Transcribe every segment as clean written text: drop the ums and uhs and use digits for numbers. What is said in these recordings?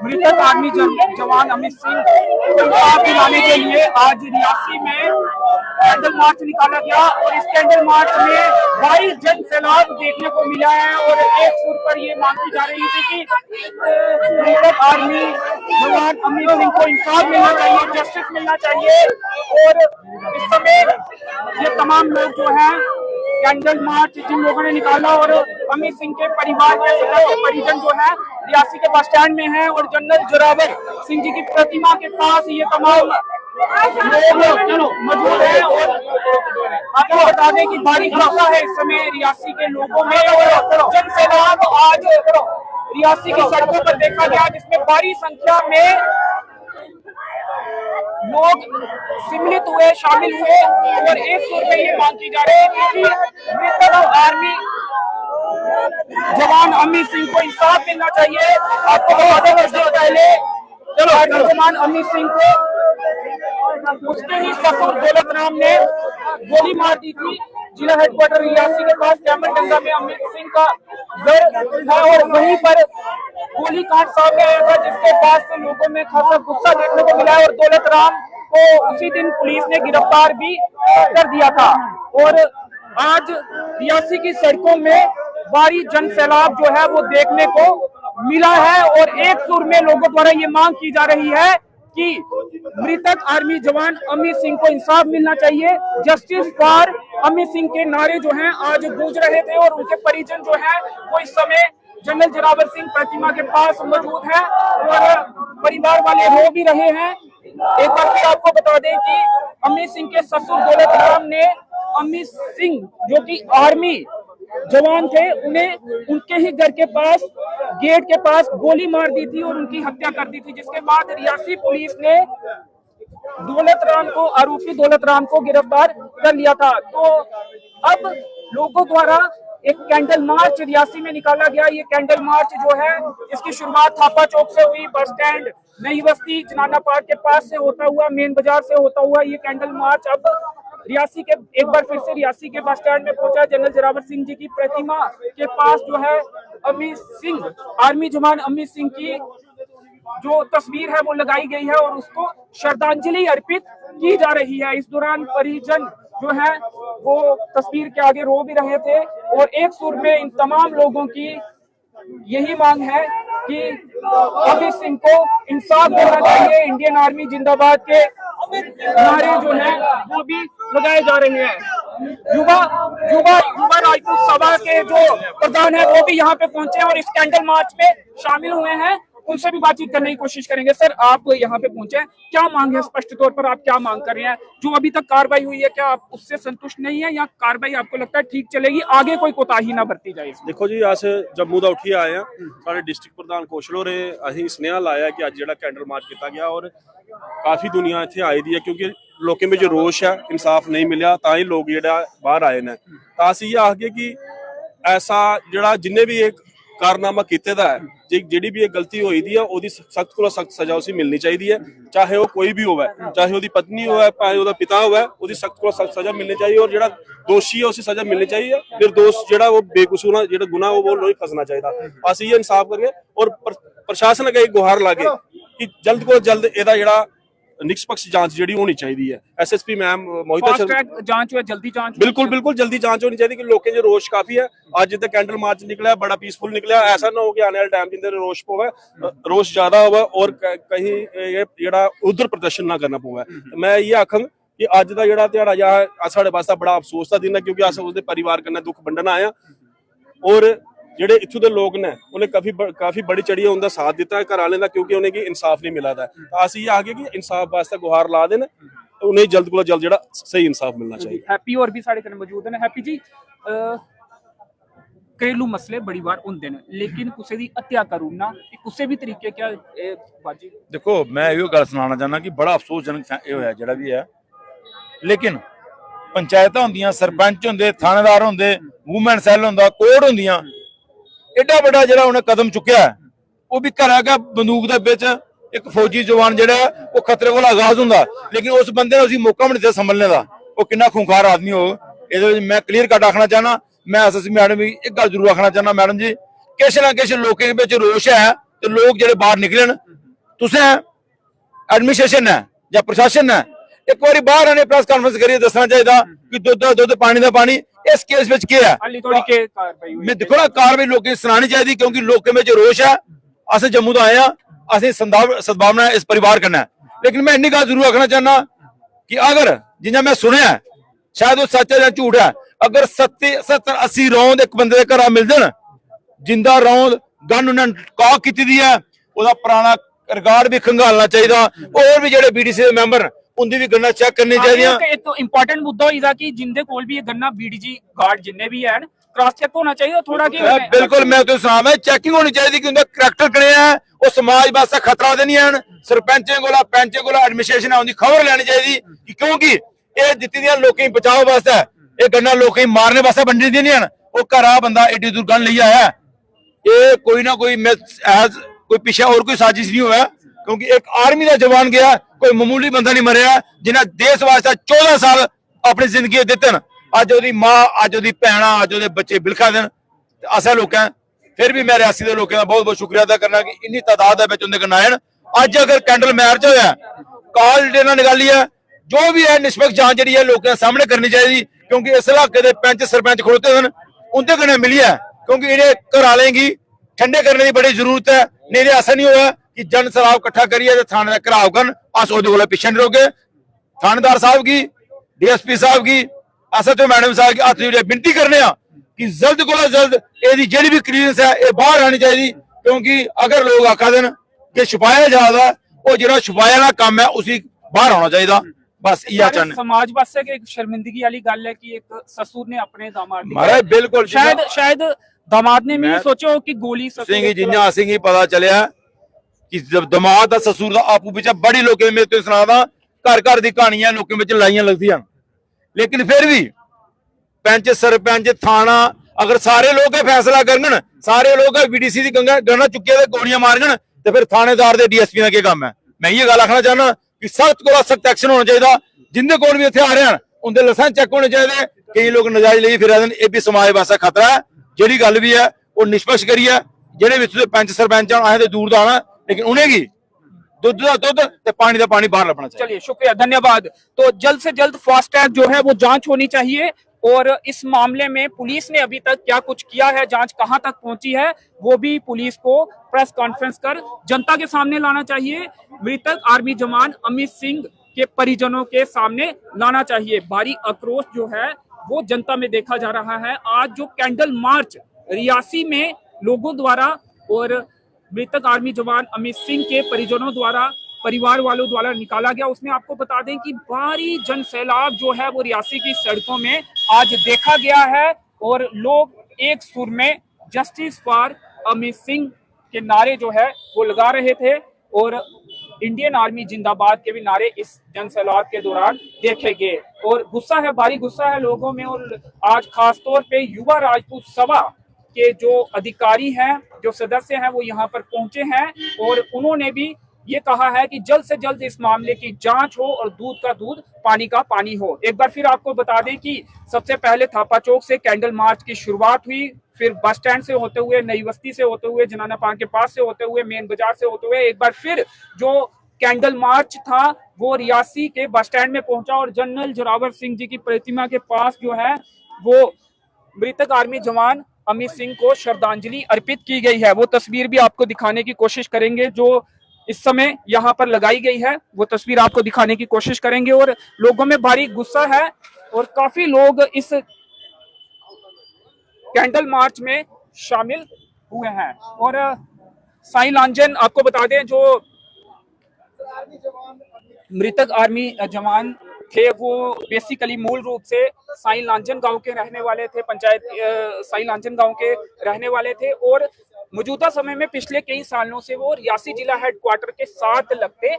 मृतक आर्मी जवान अमित सिंह को इंसाफ दिलाने के लिए आज रियासी में कैंडल मार्च निकाला गया और इस कैंडल मार्च में भारी जन सैलाब देखने को मिला है और एक सुर पर ये मांग की जा रही थी कि मृतक आर्मी जवान अमित सिंह को इंसाफ मिलना चाहिए, जस्टिस मिलना चाहिए। और इस समय ये तमाम लोग जो हैं कैंडल मार्च जिन लोगों ने निकाला और अमित सिंह के परिवार के सदस्य परिजन जो है रियासी के बस स्टैंड में है और जनरल जोरावर सिंह जी की प्रतिमा के पास ये तमाम लोग मौजूद है। और आपको बता दें कि भारी खौफ है इस समय रियासी के लोगों में और जन सैलाब आज रियासी की सड़कों पर देखा गया जिसमें भारी संख्या में लोग सम्मिलित हुए, शामिल हुए और एक सुर में ये मांग की जा रही है कि मृतक आर्मी जवान अमित सिंह को इंसाफ मिलना चाहिए। आपको बता दें वर्षों पहले जवान अमित सिंह को उसके ही ससुर दौलत राम ने गोली मार दी थी। जिला हेडक्वार्टर रियासी के पास कैमरडंगा में अमित सिंह का घर था और वहीं पर गोली कांड सामने आया था जिसके बाद से लोगों में खासा गुस्सा देखने को मिला है और दौलत राम को उसी दिन पुलिस ने गिरफ्तार भी कर दिया था। और आज रियासी की सड़कों में भारी जन सैलाब जो है वो देखने को मिला है और एक सुर में लोगों द्वारा ये मांग की जा रही है कि मृतक आर्मी जवान अमित सिंह को इंसाफ मिलना चाहिए, जस्टिस फॉर अमित सिंह के नारे जो हैं आज गूंज रहे थे और उनके परिजन जो हैं वो इस समय जनरल जोरावर सिंह प्रतिमा के पास मौजूद है और परिवार वाले रो भी रहे हैं। एक बार फिर आपको बता दें कि अमित सिंह के ससुर दौलत राम ने अमित सिंह जो कि आर्मी जवान थे उन्हें उनके ही घर के पास गेट के पास गोली मार दी थी और उनकी हत्या कर दी थी, जिसके बाद रियासी पुलिस ने आरोपी दौलत राम को गिरफ्तार कर लिया था। तो अब लोगों द्वारा एक कैंडल मार्च रियासी में निकाला गया। ये कैंडल मार्च जो है इसकी शुरुआत थापा चौक से हुई, बस स्टैंड नई बस्ती जनाना पार्क के पास से होता हुआ मेन बाजार से होता हुआ ये कैंडल मार्च अब रियासी के एक बार फिर से रियासी के बस स्टैंड में पहुंचा। जनरल जोरावर सिंह जी की प्रतिमा के पास जो है अमित सिंह आर्मी जवान अमित सिंह की जो तस्वीर है वो लगाई गई है और उसको श्रद्धांजलि अर्पित की जा रही है। इस दौरान परिजन जो है वो तस्वीर के आगे रो भी रहे थे और एक सुर में इन तमाम लोगों की यही मांग है कि अमित सिंह को इंसाफ देना चाहिए। इंडियन आर्मी जिंदाबाद के नारे जो है वो भी लगाए जा रहे हैं। युवा राजपूत सभा के जो प्रधान है वो भी यहाँ पे पहुंचे और इस कैंडल मार्च में शामिल हुए हैं, उनसे भी बातचीत करने की कोशिश करेंगे। सर, आप यहाँ पे पहुंचे, क्या मांग है? स्पष्ट तौर पर आप क्या मांग कर रहे हैं? जो अभी तक कार्रवाई हुई है क्या आप उससे संतुष्ट नहीं है या कार्रवाई आपको लगता है ठीक चलेगी, आगे कोई कोताही ना बरती जाए? देखो जी, अस जम्मू का उठी आए हैं, सारे डिस्ट्रिक्ट प्रधान कौशल होरे असीं स्नेहा लाया कि अज जिहड़ा कैंडल मार्च किया गया और काफ़ी दुनिया इत्थे आई दी है क्योंकि लोगों में जो रोष है इंसाफ नहीं मिला तां ही लोग जिहड़ा बाहर आए ने। तां असीं इह आखगे कि ऐसा जिहड़ा जिन्ने भी एक कारनामा किते दा है, जिहड़ी भी एक गलती होई दी है ओदी सख्त को सख्त सजा उसी मिलनी चाहिए, चाहे वो कोई भी होवे, चाहे ओदी पत्नी होवे, चाहे ओदा पिता होवे, ओदी सख्त को सख्त सजा मिलनी चाहिए और जिहड़ा दोषी है उसी सजा मिलनी चाहिए। निर्दोष जिहड़ा वो बेकसूर जिहड़ा गुनाह वो नहीं फसना चाहिए। असीं ये इंसाफ करिए और प्रशासन अगे एक गुहार लागे कि जल्द को जल्द एदा जिहड़ा निष्पक्ष जांच जिहड़ी होनी चाहिए। एसएसपी मैम मोहिता जांच है, जल्दी जांच, बिल्कुल जल्दी जांच होनी चाहिए कि लोगों जो रोष काफी है। आज जिद्दां कैंडल मार्च निकला बड़ा पीसफुल निकला, ऐसा ना हो कि आने वाले टाइम जिंदे रोष पवे, रोष ज्यादा होवे और कहीं ये जिहड़ा उधर प्रदर्शन ना करना पवे। मैं ये आखंग कि अज दा जिहड़ा ध्याड़ा जा साडे वास्ते बड़ा अफसोस दा दिन है क्योंकि अस उसदे परिवार कन्नै दुख वंडन आए हैं और ਜਿਹੜੇ ਇੱਥੋਂ ਦੇ ਲੋਕ ਨੇ ਉਹਨੇ ਕਾਫੀ ਬੜੀ ਚੜੀ ਉਹਦਾ ਸਾਥ ਦਿੱਤਾ ਘਰ ਵਾਲਿਆਂ ਦਾ ਕਿਉਂਕਿ ਉਹਨੇ ਕੀ ਇਨਸਾਫ ਨਹੀਂ ਮਿਲਦਾ। ਤਾਂ ਅਸੀਂ ਇਹ ਆਗੇ ਕਿ ਇਨਸਾਫ ਵਾਸਤੇ ਗੁਹਾਰ ਲਾ ਦੇਣ, ਉਹਨੇ ਜਲਦ ਕੋਲ ਜਲਦ ਜਿਹੜਾ ਸਹੀ ਇਨਸਾਫ ਮਿਲਣਾ ਚਾਹੀਦਾ। हैप्पी और भी साढ़े कन्नै मौजूद ने। हैप्पी जी, घरेलू मसले बड़ी बार होंदे ने लेकिन कुसै दी हत्या करूना कुसै भी तरीके क्या बाजी? देखो, मैं यो गल सुनाना चाहना कि बड़ा अफसोसजनक ये होया जेड़ा भी है, लेकिन पंचायतां होंदियां, सरपंच होंदे, थानेदार होंदे, वूमेन सैल होंदा, कोर्ट होंदियां, एडा बड़ा जिहड़ा उन्हें कदम चुक्या वो भी घर आके बंदूक दे विच एक फौजी जवान जिहड़ा वो खतरे कोल आगाज हुंदा लेकिन उस बंदे ने उसी मौका भी नहीं दित्ता संभलने का। वो कितना खूंखार आदमी हो, ये मैं क्लीयर कट आखना चाहना। मैं एसएसपी मैडम भी एक गल जरूर आखना चाहना, मैडम जी किश ना किश लोगों विच रोष है तो लोग जिहड़े बाहर निकलन तुसें एडमिनिस्ट्रेशन है या प्रशासन है एक बार बाहर आने प्रेस कॉन्फ्रेंस करिए दसना चाहिए कि दुद्ध पानी का पानी इस केस में क्या है। हाली थोड़ी के कार्रवाई हुई मैं देखो ना कार्रवाई लोगों सुनानी चाहिए क्योंकि लोगों में जो रोष है अस जम्मू तो आए हैं असं सद्भावना इस परिवार करना है। लेकिन मैं इन्नी गल जरूर आखना चाहना कि अगर जिन्हें मैं सुनिया शायद वो सच है या झूठ है, अगर 70-80 रौंद एक बंदे के घर मिलते हैं जिंदा रौंद गन उन्हें कॉक की दी है वह पुराना रिकॉर्ड भी खंगालना चाहिए और भी जो बीडीसी मैंबर उनकी भी गन्ना चेक करनी चाहिए। एक इंपॉर्टेंट मुद्दा होगा कि जिंदे कोल भी ये गन्ना बीडीजी गार्ड जिन्ने भी है क्रॉस चेक होना चाहिए थोड़ा कि बिल्कुल मैं तो सुना चेकिंग होनी चाहिए कि उनका करैक्टर कने है वो समाज वास्ते खतरा तो नहीं है। सरपंचें को पैंचें को एडमिनिस्ट्रेशन उनकी खबर लेनी चाहिए कि क्योंकि ये दित्ती दियां लोकें बचाव वास्ते ये गन्ना लोकें मारने वास्ते बंडी दी नहीं है। वो घर आ बंदा एडी दूर गन लेके आया ये कोई ना कोई कोई पीछे और कोई साजिश नहीं हुआ क्योंकि एक आर्मी का जवान गया कोई मामूली बंदा नहीं मरिया जिन्हें देश वास्ते 14 साल अपनी जिंदगी दिते अज वो मां अज वो भैन अज वो बच्चे बिलखा देन असा लोग फिर भी मैं रियासी के लोगों का बहुत बहुत शुक्रिया अदा करना कि इन्नी तादाद उन्हें आए अज अगर कैंडल मैरिज होया कॉल डेना निकाली है जो भी है निष्पक्ष जांच जी है लोगों के सामने करनी चाहिए क्योंकि इस इलाके के पंच सरपंच खड़ोते हैं उनके कन्नै मिली है क्योंकि इन्हें घर वाले की ठंडे करने की बड़ी जरूरत है। नहीं तो ऐसा नहीं होगा कि जन सलाब इकट्ठा करिए थाने का घराव कर अस वो पिछे नहीं रोके। थानेदार साहब की DSP साहब की SHO मैडम साहब की हथ जोड़िए विनती करने कि जल्द को जल्द ये जी भी क्लीयरेंस है ये बाहर आनी चाहिए क्योंकि अगर लोग आखा देन कि छुपाया जाता वो जो छुपाया ना काम है उसी बाहर आना चाहिए। बस ये चाहने समाज वास्ते एक शर्मिंदगी वाली गल है कि एक ससुर ने अपने दामाद मारे बिल्कुल शायद दामाद ने भी सोचो कि गोली सिंह जिन्ना असेंगी पता चलिया कि जब दामाद ससुर का आपू पिछा बड़ी लोग मेरे सुना घर घर की कहानियां लोगों में लड़ाइयां लगदियां लेकिन फिर भी पंच सरपंच थाना अगर सारे लोग फैसला करन सारे लोग BDC की गन्ना चुके गोलियां मारन तो फिर थानेदार के DSP का क्या काम है। मैं ये गल आखना चाहना कि सख्त को सख्त एक्शन होना चाहिए जिंदे कोल भी इतने आ रहे हैं उनके लाइसेंस चेक होने चाहिए। कई लोग नजायज ले फिर ये भी समाज वास्ते खतरा है जी गल भी है वो निष्पक्ष करिए जेडे पंच सरपंच असें दूर का आना लेकिन उन्हें दुध का दुध ते पानी का पानी बाहर लभना चाहिए। चलिए शुक्रिया धन्यवाद। तो जल्द से जल्द फास्ट ट्रैक जो है वो जांच होनी चाहिए और इस मामले में पुलिस ने अभी तक क्या कुछ किया है जांच कहां तक पहुंची है वो भी पुलिस को प्रेस कॉन्फ्रेंस कर जनता के सामने लाना चाहिए। मृतक आर्मी जवान अमित सिंह के परिजनों के सामने लाना चाहिए। भारी आक्रोश जो है वो जनता में देखा जा रहा है। आज जो कैंडल मार्च रियासी में लोगों द्वारा और मृतक आर्मी जवान अमित सिंह के परिजनों द्वारा परिवार वालों द्वारा निकाला गया उसमें आपको बता दें कि भारी जन सैलाब जो है वो रियासी की सड़कों में आज देखा गया है और लोग एक सुर में जस्टिस फॉर अमित सिंह के नारे जो है वो लगा रहे थे और इंडियन आर्मी जिंदाबाद के भी नारे इस जन सैलाब के दौरान देखे गए और गुस्सा है भारी गुस्सा है लोगों में। और आज खासतौर पे युवा राजपूत सभा के जो अधिकारी हैं जो सदस्य हैं वो यहाँ पर पहुंचे हैं और उन्होंने भी ये कहा है कि जल्द से जल्द इस मामले की जांच हो और दूध का दूध पानी का पानी हो। एक बार फिर आपको बता दें कि सबसे पहले थापा चौक से कैंडल मार्च की शुरुआत हुई फिर बस स्टैंड से होते हुए नई बस्ती से होते हुए जनाना पार्क के पास से होते हुए मेन बाजार से होते हुए एक बार फिर जो कैंडल मार्च था वो रियासी के बस स्टैंड में पहुंचा और जनरल जोरावर सिंह जी की प्रतिमा के पास जो है वो मृतक आर्मी जवान अमित सिंह को श्रद्धांजलि अर्पित की गई है। वो तस्वीर भी आपको दिखाने की कोशिश करेंगे जो इस समय यहाँ पर लगाई गई है वो तस्वीर आपको दिखाने की कोशिश करेंगे और लोगों में भारी गुस्सा है और काफी लोग इस कैंडल मार्च में शामिल हुए हैं। और साई लांजन आपको बता दें जो मृतक आर्मी जवान थे वो बेसिकली मूल रूप से साई लांजन गांव के रहने वाले थे, पंचायत साई लांजन गांव के रहने वाले थे और मौजूदा समय में पिछले कई सालों से वो रियासी जिला हेडक्वार्टर के साथ लगते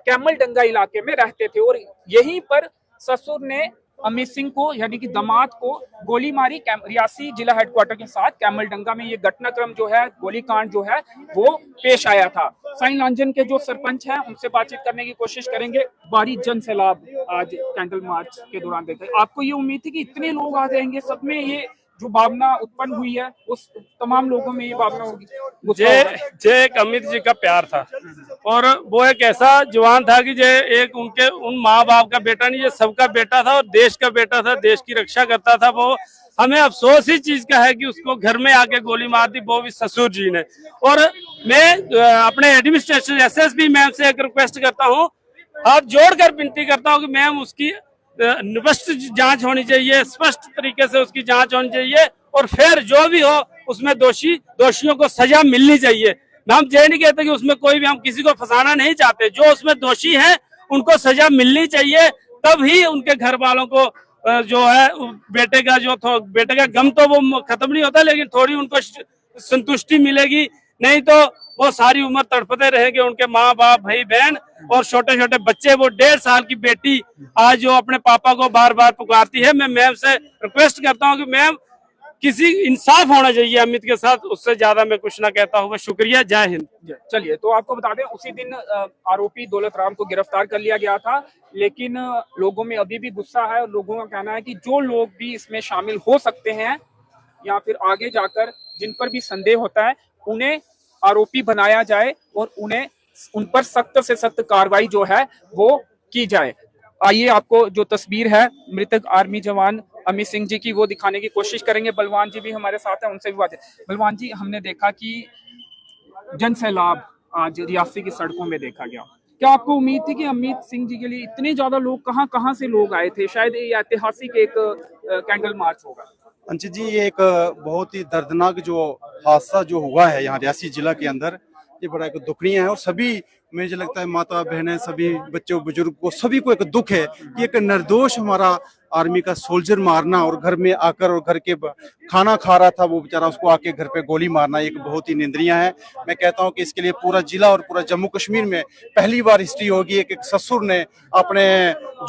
कैमल डंगा इलाके में रहते थे और यहीं पर ससुर ने अमित सिंह को यानी कि दामाद को गोली मारी। रियासी जिला हेडक्वार्टर के साथ कैमल डंगा में ये घटनाक्रम जो है गोलीकांड जो है वो पेश आया था। साई लांजन के जो सरपंच हैं उनसे बातचीत करने की कोशिश करेंगे। भारी जन सैलाब आज कैंडल मार्च के दौरान देखा। आपको ये उम्मीद थी कि इतने लोग आ जाएंगे, सब में ये जो भावना उत्पन्न हुई है उस तमाम लोगों में ये भावना होगी। जे एक अमित जी का प्यार था और वो एक ऐसा जवान था कि जे एक उनके उन माँ बाप का बेटा नहीं, ये सबका बेटा था और देश का बेटा था, देश की रक्षा करता था वो। हमें अफसोस इस चीज का है कि उसको घर में आके गोली मार दी, वो भी ससुर जी ने। और मैं अपने एडमिनिस्ट्रेशन एसएसपी मैम से एक रिक्वेस्ट करता हूँ, हाथ जोड़कर विनती करता हूँ कि मैम उसकी स्पष्ट जांच होनी चाहिए, स्पष्ट तरीके से उसकी जांच होनी चाहिए और फिर जो भी हो उसमें दोषियों को सजा मिलनी चाहिए। हम ये नहीं कहते कि उसमें कोई भी, हम किसी को फंसाना नहीं चाहते, जो उसमें दोषी है उनको सजा मिलनी चाहिए, तब ही उनके घर वालों को जो है बेटे का गम तो वो खत्म नहीं होता, लेकिन थोड़ी उनको संतुष्टि मिलेगी। नहीं तो वो सारी उम्र तड़पते रहेंगे, उनके माँ बाप भाई बहन और छोटे छोटे बच्चे। वो 1.5 साल की बेटी आज जो अपने पापा को बार बार पुकारती है। मैं मैम से रिक्वेस्ट करता हूँ कि मैम किसी इंसाफ होना चाहिए अमित के साथ, उससे ज्यादा मैं कुछ ना कहता हूँ। शुक्रिया, जय हिंद। चलिए, तो आपको बता दें उसी दिन आरोपी दौलत राम को गिरफ्तार कर लिया गया था, लेकिन लोगों में अभी भी गुस्सा है और लोगों का कहना है कि जो लोग भी इसमें शामिल हो सकते हैं या फिर आगे जाकर जिन पर भी संदेह होता है उन्हें आरोपी बनाया जाए और उन पर सख्त से सख्त कार्रवाई जो है वो की जाए। आइए आपको जो तस्वीर है मृतक आर्मी जवान अमित सिंह जी की वो दिखाने की कोशिश करेंगे। बलवान जी भी हमारे साथ हैं, उनसे भी बात है। बलवान जी, हमने देखा कि जन सैलाब आज रियासी की सड़कों में देखा गया, क्या आपको उम्मीद थी कि अमित सिंह जी के लिए इतने ज्यादा लोग कहां से लोग आए थे? शायद ये ऐतिहासिक एक कैंडल मार्च होगा। अंशित जी, ये एक बहुत ही दर्दनाक जो हादसा जो हुआ है यहाँ रियासी जिला के अंदर, ये बड़ा एक दुखनीय है और सभी, मुझे लगता है माता बहनें, सभी बच्चों बुजुर्ग को, सभी को एक दुख है कि एक निर्दोष हमारा आर्मी का सोल्जर मारना और घर में आकर और घर के खाना खा रहा था वो बेचारा, उसको आके घर पे गोली मारना एक बहुत ही निंदनीय है। मैं कहता हूं कि इसके लिए पूरा जिला और पूरा जम्मू कश्मीर में पहली बार हिस्ट्री होगी एक ससुर ने अपने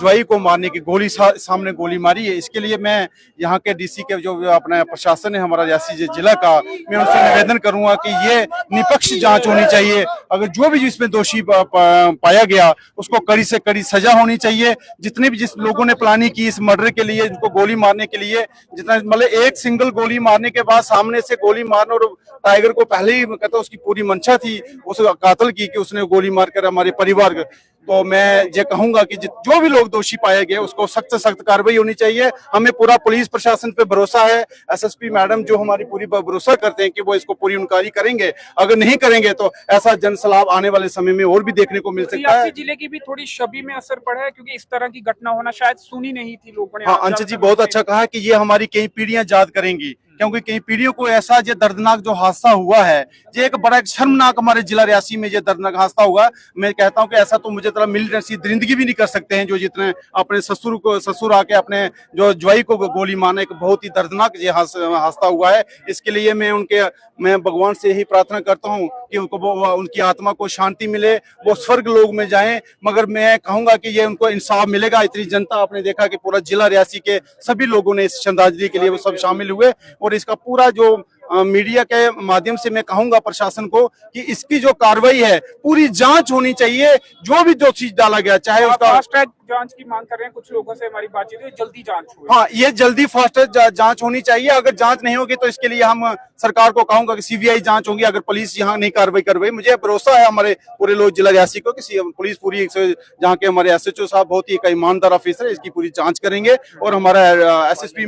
ज्वाई को मारने की सामने गोली मारी है। इसके लिए मैं यहाँ के डीसी के जो अपना प्रशासन है हमारा रियासी जिला का, मैं उनसे निवेदन करूंगा कि ये निष्पक्ष जांच होनी चाहिए। अगर जो भी जिसमें दोषी पाया गया उसको कड़ी से कड़ी सजा होनी चाहिए। जितने भी जिस लोगों ने प्लानिंग की इस मर्डर के लिए, इनको गोली मारने के लिए, जितना मतलब एक सिंगल गोली मारने के बाद सामने से गोली मारना, और टाइगर को पहले ही कहता उसकी पूरी मंशा थी उस कातल की कि उसने गोली मारकर हमारे परिवार को। तो मैं ये कहूंगा कि जो भी लोग दोषी पाए गए उसको सख्त से सख्त कार्रवाई होनी चाहिए। हमें पूरा पुलिस प्रशासन पे भरोसा है, एसएसपी मैडम जो हमारी पूरी भरोसा करते हैं कि वो इसको पूरी इंक्वायरी करेंगे। अगर नहीं करेंगे तो ऐसा जनसैलाब आने वाले समय में और भी देखने को मिल सकता है। जिले की भी थोड़ी छवि में असर पड़ा है क्योंकि इस तरह की घटना होना शायद सुनी नहीं थी लोगों ने। हाँ, अंशु जी बहुत अच्छा कहा कि ये हमारी कई पीढ़ियां याद करेंगी, क्योंकि कई पीढ़ियों को ऐसा ये दर्दनाक जो हादसा हुआ है, ये एक बड़ा शर्मनाक हमारे जिला रियासी में ये दर्दनाक हादसा हुआ। मैं कहता हूं कि ऐसा तो मुझे तरह मिल जिंदगी भी नहीं कर सकते हैं जो जितने अपने ससुर आके अपने जो ज्वाई को गोली मारने, एक बहुत ही दर्दनाक ये हादसा हुआ है। इसके लिए मैं भगवान से यही प्रार्थना करता हूं कि उनकी आत्मा को शांति मिले, वो स्वर्ग लोक में जाएं। मगर मैं कहूंगा कि ये उनको इंसाफ मिलेगा। इतनी जनता आपने देखा कि पूरा जिला रियासी के सभी लोगों ने इस श्रद्धांजलि के लिए वो सब शामिल हुए और इसका पूरा जो मीडिया के माध्यम से मैं कहूंगा प्रशासन को कि इसकी जो कार्रवाई है पूरी जांच होनी चाहिए। जो भी जो चीज डाला गया, चाहे उसका फास्ट ट्रैक जांच की मांग कर रहे हैं कुछ लोगों से हमारी बातचीत हुई, जल्दी जांच हो। हाँ, ये जल्दी फास्ट ट्रैक जांच होनी चाहिए। अगर जांच नहीं होगी तो इसके लिए हम सरकार को कहूंगा कि सीबीआई जांच होगी। अगर पुलिस यहाँ नहीं कार्रवाई कर रही, मुझे भरोसा है हमारे पूरे लोग जिला रियासी को कि पुलिस पूरी जहाँ के हमारे एसएचओ साहब बहुत ही एक ईमानदार ऑफिसर है, इसकी पूरी जांच करेंगे। और हमारा एसएसपी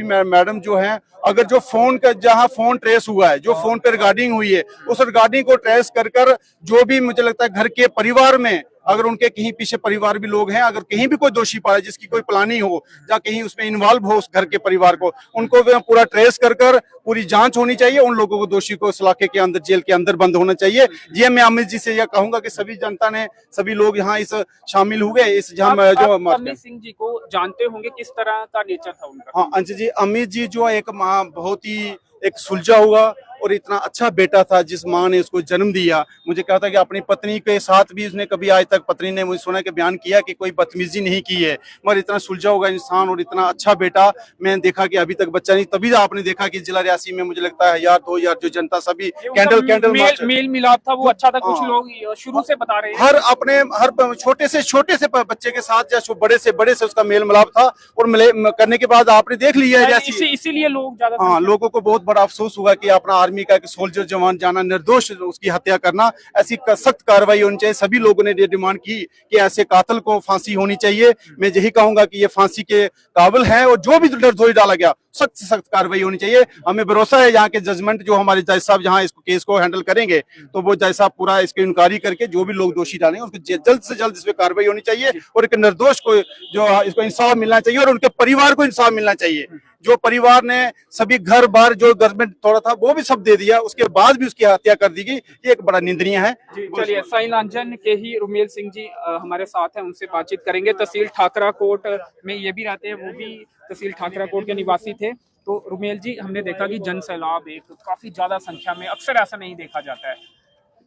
मैडम जो है, अगर जो फोन का जहां फोन ट्रेस हुआ है, जो फोन पे रिगार्डिंग हुई है, उस रिगार्डिंग को ट्रेस कर जो भी मुझे लगता है घर के परिवार में अगर उनके कहीं पीछे परिवार भी लोग हैं, अगर कहीं भी कोई दोषी पाया जिसकी कोई प्लानिंग हो या कहीं उसमें इन्वॉल्व हो उस घर के परिवार को, उनको पूरा ट्रेस कर पूरी जांच होनी चाहिए। उन लोगों को, दोषी को इस इलाके के अंदर, जेल के अंदर बंद होना चाहिए। ये मैं अमित जी से यह कहूंगा कि सभी जनता ने, सभी लोग यहाँ इस शामिल हुए इस जो अमित सिंह जी को जानते होंगे, किस तरह का नेचर था उनका? हाँ अंशु जी, अमित जी जो एक बहुत ही एक सुलझा हुआ और इतना अच्छा बेटा था जिस माँ ने उसको जन्म दिया। मुझे कहा था कि अपनी पत्नी के साथ भी उसने कभी आज तक पत्नी ने मुझे सुना के बयान किया कि कोई बदतमीजी नहीं की है, मगर इतना सुलझा हुआ इंसान और इतना अच्छा बेटा मैंने देखा कि अभी तक बच्चा नहीं। तभी आपने देखा कि जिला रियासी में मुझे लगता है 1000-2000 जो जनता सभी कैंडल मार्च मेल मिलाप था वो अच्छा था। कुछ हाँ। लोग शुरू से बता रहे हैं हर छोटे से बच्चे के साथ या बड़े से उसका मेल मिलाप था, और करने के बाद आपने देख लिया है इसीलिए लोग ज्यादा हाँ, लोगों को बहुत बड़ा अफसोस हुआ कि अपना आर्मी का एक सोल्जर जवान जाना, निर्दोष उसकी हत्या करना, ऐसी सख्त कार्रवाई होनी चाहिए। सभी लोगों ने ये डिमांड की कि ऐसे कातिल को फांसी होनी चाहिए। मैं यही कहूंगा कि ये फांसी के काबिल है, और जो भी निर्दोष डाला गया सख्त से सख्त कार्रवाई होनी चाहिए। हमें भरोसा है यहाँ के जजमेंट जो हमारे जज साहब यहाँ इस केस को हैंडल करेंगे, तो वो जज साहब पूरा इसकी इंक्वायरी करके जो भी लोग दोषी डालेंगे उसको जल्द से जल्द इस पे कार्रवाई होनी चाहिए, और एक निर्दोष को जो इसको इंसाफ मिलना चाहिए, और उनके परिवार को इंसाफ मिलना चाहिए। जो परिवार ने सभी घर बार जो गवर्नमेंट थोड़ा था वो भी सब दे दिया, उसके बाद भी उसकी हत्या कर दी गई, ये एक बड़ा निंदनीय है। चलिए, साई लांछन के ही रुमेल सिंह जी हमारे साथ हैं, उनसे बातचीत करेंगे। तहसील ठाकरा कोट में ये भी रहते हैं, वो भी तहसील ठाकरा कोट के निवासी थे। तो रुमेल जी, हमने देखा कि जन सैलाब एक काफी ज्यादा संख्या में, अक्सर ऐसा नहीं देखा जाता है।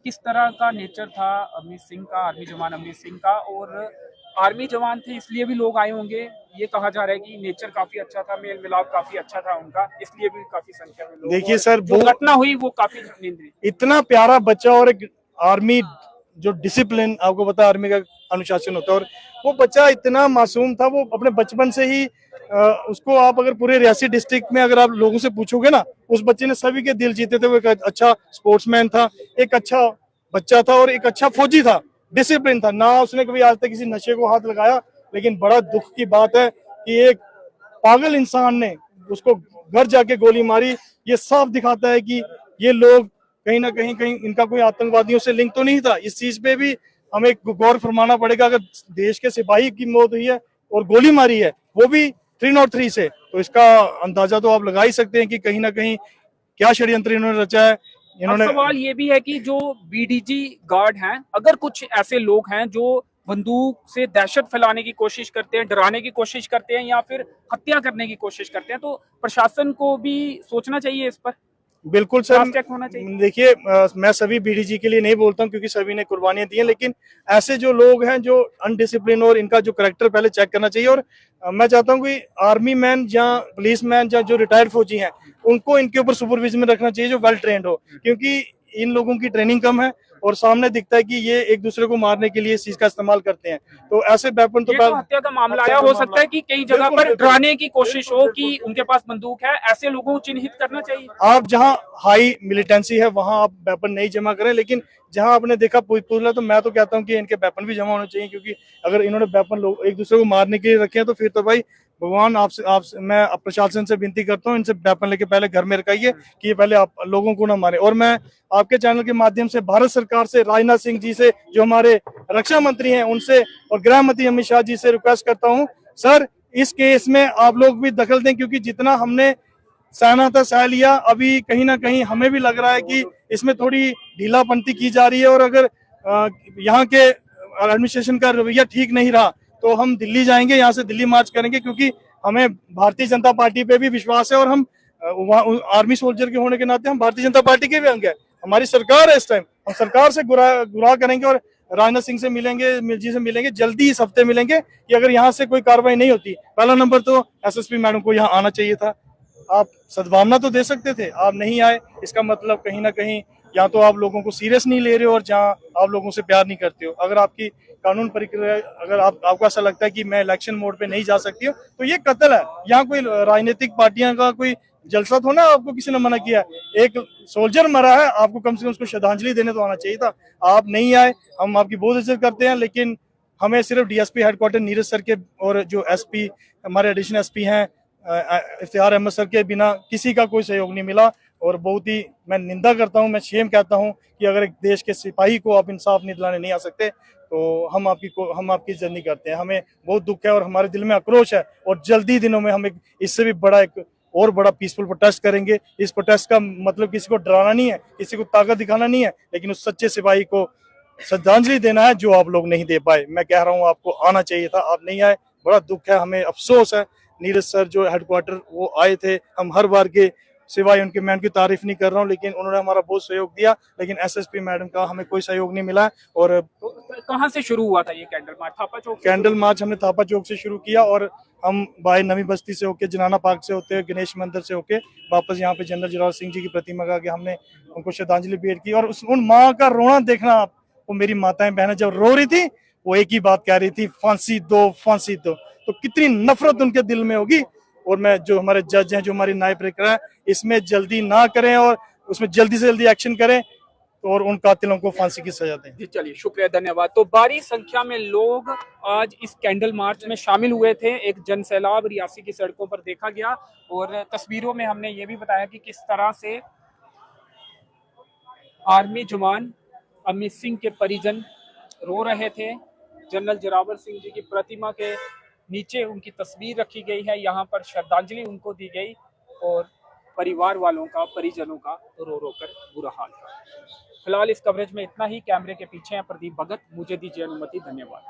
किस तरह का नेचर था अमरीत सिंह का, आर्मी जवान अमरीत सिंह का? और आर्मी जवान थे इसलिए भी लोग आए होंगे, ये कहा जा रहा है कि नेचर काफी अच्छा था, मेल मिलाप काफी अच्छा था उनका, इसलिए भी काफी संख्या में लोग। देखिए सर, जो घटना हुई वो काफी निंदनीय। इतना प्यारा बच्चा, और एक आर्मी जो डिसिप्लिन, आपको पता आर्मी का अनुशासन होता है, और वो बच्चा इतना मासूम था। वो अपने बचपन से ही उसको आप अगर पूरे रियासी डिस्ट्रिक्ट में अगर आप लोगों से पूछोगे ना, उस बच्चे ने सभी के दिल जीते थे। वो एक अच्छा स्पोर्ट्समैन था, एक अच्छा बच्चा था, और एक अच्छा फौजी था, डिसिप्लिन था। ना उसने कभी आज तक किसी नशे को हाथ लगाया। लेकिन बड़ा दुख की बात है कि एक पागल इंसान ने उसको घर जाके गोली मारी। ये साफ दिखाता है कि ये लोग कहीं ना कहीं इनका कोई आतंकवादियों से लिंक तो नहीं था। इस चीज पे भी हमें गौर फरमाना पड़ेगा। अगर देश के सिपाही की मौत हुई है और गोली मारी है, वो भी 303 से, तो इसका अंदाजा तो आप लगा ही सकते हैं कि कहीं ना कहीं क्या षड्यंत्र इन्होंने रचा है। इन्होंने सवाल ये भी है कि जो बीडीजी गार्ड हैं, अगर कुछ ऐसे लोग हैं जो बंदूक से दहशत फैलाने की कोशिश करते हैं, डराने की कोशिश करते हैं, या फिर हत्या करने की कोशिश करते हैं, तो प्रशासन को भी सोचना चाहिए इस पर। बिल्कुल सर, होना चाहिए। देखिए, मैं सभी बीडीजी के लिए नहीं बोलता हूं क्योंकि सभी ने कुर्बानियां दी हैं, लेकिन ऐसे जो लोग हैं जो अनडिसिप्लिन, और इनका जो करेक्टर पहले चेक करना चाहिए। और मैं चाहता हूं कि आर्मी मैन या पुलिस मैन या जो रिटायर्ड फौजी हैं, उनको इनके ऊपर सुपरविजन में रखना चाहिए, जो वेल ट्रेंड हो, क्योंकि इन लोगों की ट्रेनिंग कम है और सामने दिखता है कि ये एक दूसरे को मारने के लिए इस चीज का इस्तेमाल करते हैं। तो ऐसे वेपन तो हत्या का मामला आया, हो सकता है कि कई जगह पर डराने की कोशिश हो कि उनके पास बंदूक है, ऐसे लोगों को चिन्हित करना चाहिए। आप जहां हाई मिलिटेंसी है वहां आप वेपन नहीं जमा करें, लेकिन जहां आपने देखा पुतला, तो मैं तो कहता हूं कि इनके वेपन भी जमा होने चाहिए, क्योंकि अगर इन्होंने वेपन लोग एक दूसरे को मारने के लिए रखे हैं तो फिर तो भाई भगवान, आपसे मैं प्रशासन से विनती करता हूँ, इनसे वेपन लेके पहले घर में रखाइए कि ये पहले आप लोगों को ना मारे। और मैं आपके चैनल के माध्यम से भारत सरकार से, राजनाथ सिंह जी से, जो हमारे रक्षा मंत्री हैं, उनसे, और गृह मंत्री अमित शाह जी से रिक्वेस्ट करता हूँ, सर इस केस में आप लोग भी दखल दें, क्योंकि जितना हमने सहना था सह लिया। अभी कहीं ना कहीं हमें भी लग रहा है कि इसमें थोड़ी ढीलापंती की जा रही है, और अगर यहाँ के एडमिनिस्ट्रेशन का रवैया ठीक नहीं रहा तो हम दिल्ली जाएंगे, यहाँ से दिल्ली मार्च करेंगे, क्योंकि हमें भारतीय जनता पार्टी पे भी विश्वास है, और हम आर्मी सोल्जर के होने के नाते हम भारतीय जनता पार्टी के भी अंग है। हमारी सरकार है, इस टाइम हम सरकार से गुराह करेंगे, और राजनाथ सिंह से मिलेंगे, मिल जी से मिलेंगे, जल्दी इस हफ्ते मिलेंगे कि अगर यहाँ से कोई कार्रवाई नहीं होती, पहला नंबर तो एसएसपी मैडम को यहाँ आना चाहिए था। आप सद्भावना तो दे सकते थे, आप नहीं आए, इसका मतलब कहीं ना कहीं या तो आप लोगों को सीरियस नहीं ले रहे हो, और जहाँ आप लोगों से प्यार नहीं करते हो। अगर आपकी कानून प्रक्रिया, अगर आपको ऐसा लगता है कि मैं इलेक्शन मोड पे नहीं जा सकती हूँ, तो ये कत्ल है। यहाँ कोई राजनीतिक पार्टियां का कोई जलसा तो ना, आपको किसी ने मना किया? एक सोल्जर मरा है, आपको कम से कम उसको श्रद्धांजलि देने तो आना चाहिए था। आप नहीं आए, हम आपकी बहुत इज्जत करते हैं, लेकिन हमें सिर्फ डीएसपी हेडक्वार्टर नीरज सर के और जो एसपी हमारे एडिशनल एसपी हैं इफ्तियार अहमद सर के बिना किसी का कोई सहयोग नहीं मिला। और बहुत ही मैं निंदा करता हूं, मैं शेम कहता हूं कि अगर एक देश के सिपाही को आप इंसाफ नहीं दिलाने नहीं आ सकते तो हम आपकी इज्जत नहीं करते हैं। हमें बहुत दुख है और हमारे दिल में आक्रोश है, और जल्दी दिनों में हम इससे भी बड़ा एक और बड़ा पीसफुल प्रोटेस्ट करेंगे। इस प्रोटेस्ट का मतलब किसी को डराना नहीं है, किसी को ताकत दिखाना नहीं है, लेकिन उस सच्चे सिपाही को श्रद्धांजलि देना है जो आप लोग नहीं दे पाए। मैं कह रहा हूँ आपको आना चाहिए था, आप नहीं आए, बड़ा दुख है, हमें अफसोस है। नीरज सर जो हेडक्वार्टर वो आए थे, हम हर बार के सिवाय उनके, मैं उनकी तारीफ नहीं कर रहा हूँ, लेकिन उन्होंने हमारा बहुत सहयोग दिया, लेकिन एसएसपी मैडम का हमें कोई सहयोग नहीं मिला। और तो कहाँ से शुरू हुआ था ये कैंडल मार्च? थापा चौक से कैंडल मार्च हमने थापा चौक से शुरू किया और हम बाहर नवी बस्ती से होके, जनाना पार्क से होते, गणेश मंदिर से होके वापस यहाँ पे जनरल जोरावर सिंह जी की प्रतिमा का आगे हमने उनको श्रद्धांजलि भेंट की। और उन माँ का रोना देखना, वो मेरी माताएं बहनें जब रो रही थी, वो एक ही बात कह रही थी, फांसी दो, फांसी दो। तो कितनी नफरत उनके दिल में होगी। और मैं, जो हमारे जज हैं, जो हमारी न्याय प्रक्रिया है, इसमें जल्दी ना करें और उसमें जल्दी से जल्दी एक्शन करें और उन कातिलों को फांसी की सजा दें। जी चलिए, शुक्रिया, धन्यवाद। तो भारी संख्या में लोग आज इस कैंडल मार्च में शामिल हुए थे। एक जनसैलाब रियासी की सड़कों पर देखा गया और तस्वीरों में हमने ये भी बताया कि किस तरह से आर्मी जवान अमित सिंह के परिजन रो रहे थे। जनरल जोरावर सिंह जी की प्रतिमा के नीचे उनकी तस्वीर रखी गई है, यहाँ पर श्रद्धांजलि उनको दी गई और परिवार वालों का, परिजनों का रो रो कर बुरा हाल था। फिलहाल इस कवरेज में इतना ही। कैमरे के पीछे है प्रदीप भगत। मुझे दीजिए अनुमति। धन्यवाद।